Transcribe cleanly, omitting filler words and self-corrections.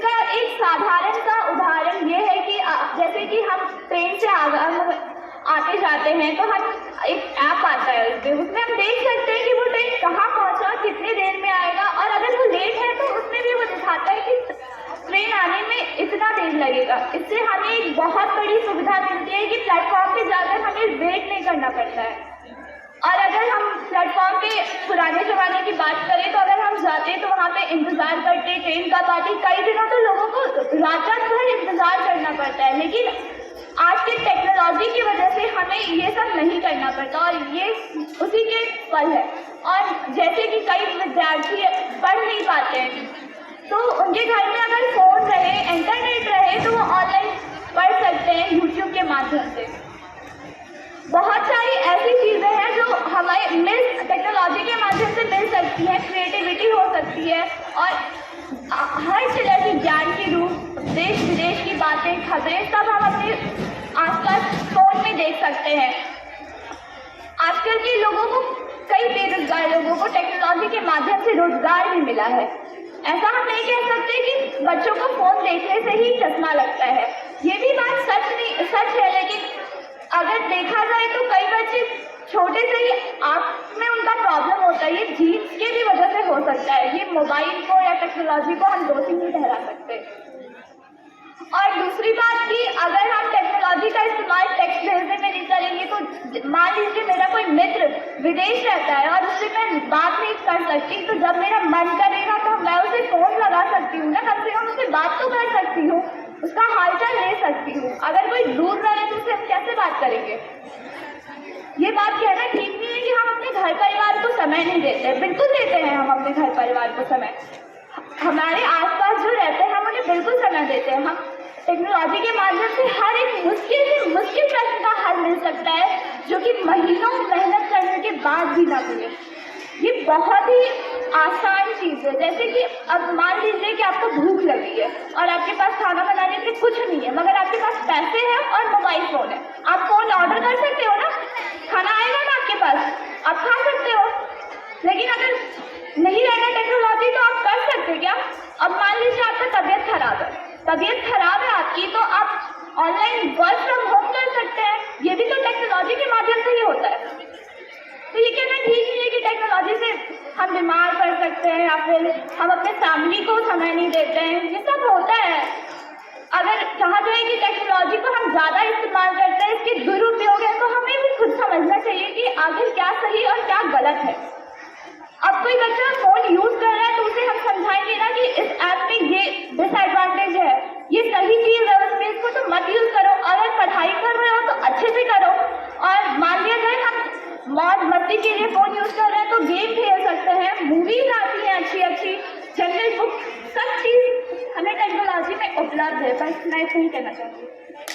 इसका एक साधारण सा उदाहरण ये है कि जैसे कि हम ट्रेन से आते जाते हैं तो हम एक ऐप आता है उसमें हम देख सकते हैं कि वो ट्रेन कहाँ पहुँचा, कितने देर में आएगा, और अगर वो लेट है तो उसमें भी वो दिखाता है कि ट्रेन आने में इतना देर लगेगा। इससे हमें एक बहुत बड़ी सुविधा मिलती है कि प्लेटफॉर्म पे जाकर हमें वेट नहीं करना पड़ता है। और अगर हम प्लेटफॉर्म पे पुराने ज़माने की बात करें तो अगर हम जाते तो वहाँ पे इंतज़ार करते, ट्रेन कब आती, कई दिनों तो लोगों को रात रात भर इंतज़ार करना पड़ता है। लेकिन आज की टेक्नोलॉजी की वजह से हमें ये सब नहीं करना पड़ता और ये उसी के फल है। और जैसे कि कई विद्यार्थी पढ़ नहीं पाते हैं तो उनके घर में अगर फ़ोन रहे, इंटरनेट रहे तो वो ऑनलाइन पढ़ सकते हैं यूट्यूब के माध्यम से। बहुत सारी ऐसी चीज़ें हैं जो हमें टेक्नोलॉजी के माध्यम से मिल सकती हैं, क्रिएटिविटी हो सकती है और हर तरह की ज्ञान की रूप, देश विदेश की बातें, खबरें सब हम अपने आसपास फ़ोन में देख सकते हैं। आजकल के लोगों को, कई बेरोजगार लोगों को टेक्नोलॉजी के माध्यम से रोजगार भी मिला है। ऐसा हम नहीं कह सकते कि बच्चों को फ़ोन देखने से ही चश्मा लगता है, ये भी बात सच है। लेकिन अगर देखा जाए तो कई बच्चे छोटे से ही आँख में उनका प्रॉब्लम होता है, ये जीन्स के भी वजह से हो सकता है। ये मोबाइल को या टेक्नोलॉजी को हम दोषी नहीं ठहरा सकते। और दूसरी बात कि अगर हम टेक्नोलॉजी का इस्तेमाल टेक्स्ट भेजने में नहीं करेंगे तो मान लीजिए मेरा कोई मित्र विदेश रहता है और उससे मैं बात नहीं कर सकती, तो जब मेरा मन करेगा तो मैं उसे फ़ोन लगा सकती हूँ ना, कम से कम उससे बात तो कर सकती हूँ, उसका हालचाल ले सकती हूँ। अगर कोई दूर रहे तो उससे हम कैसे बात करेंगे? ये बात कहना ठीक नहीं है कि हम अपने घर परिवार को समय नहीं देते। बिल्कुल देते हैं हम अपने घर परिवार को समय, हमारे आसपास जो रहते हैं हम उन्हें बिल्कुल समय देते हैं। हम टेक्नोलॉजी के माध्यम से हर एक मुश्किल से मुश्किल प्रश्न का हल मिल सकता है जो कि महीनों मेहनत करने के बाद भी ना मिले। ये बहुत ही आसान चीज़ है। जैसे कि अब मान लीजिए कि आपको भूख लगी है और आपके पास खाना बनाने के लिए कुछ नहीं है, मगर आपके पास पैसे हैं और मोबाइल फ़ोन है। आप फ़ोन ऑर्डर कर सकते हो ना, खाना आएगा ना आपके पास, आप खा सकते हो। लेकिन अगर नहीं रहना टेक्नोलॉजी तो आप कर सकते क्या? अब मान लीजिए आपका तबीयत खराब है आपकी, तो आप ऑनलाइन वर्क फ्रॉम होम कर सकते हैं। ये भी तो टेक्नोलॉजी के माध्यम से ही होता है। तो ये कहना ठीक नहीं है कि टेक्नोलॉजी से हम बीमार पड़ सकते हैं या फिर हम अपने फैमिली को समय नहीं देते हैं। ये सब होता है। अगर कहा जाए कि टेक्नोलॉजी को हम ज़्यादा इस्तेमाल करते हैं, इसके दुरुपयोग है, तो हमें भी खुद समझना चाहिए कि आखिर क्या सही और क्या गलत है। अब कोई बच्चा फ़ोन यूज़ कर रहा है तो उसे हम समझाएंगे ना कि इस ऐप में ये डिसएडवांटेज है, ये सही चीज़ है, उसमें इसको तो मत यूज़ करो। अगर पढ़ाई कर रहे हो तो अच्छे से करो। और मान लिया जाए हम मौज मस्ती के लिए फ़ोन यूज़ कर रहे हैं तो गेम खेल सकते हैं, मूवीज़ आती हैं अच्छी जनरल बुक, सब चीज़ हमें टेक्नोलॉजी में उपलब्ध है। बस मैं इतना ही कहना चाहूँगी।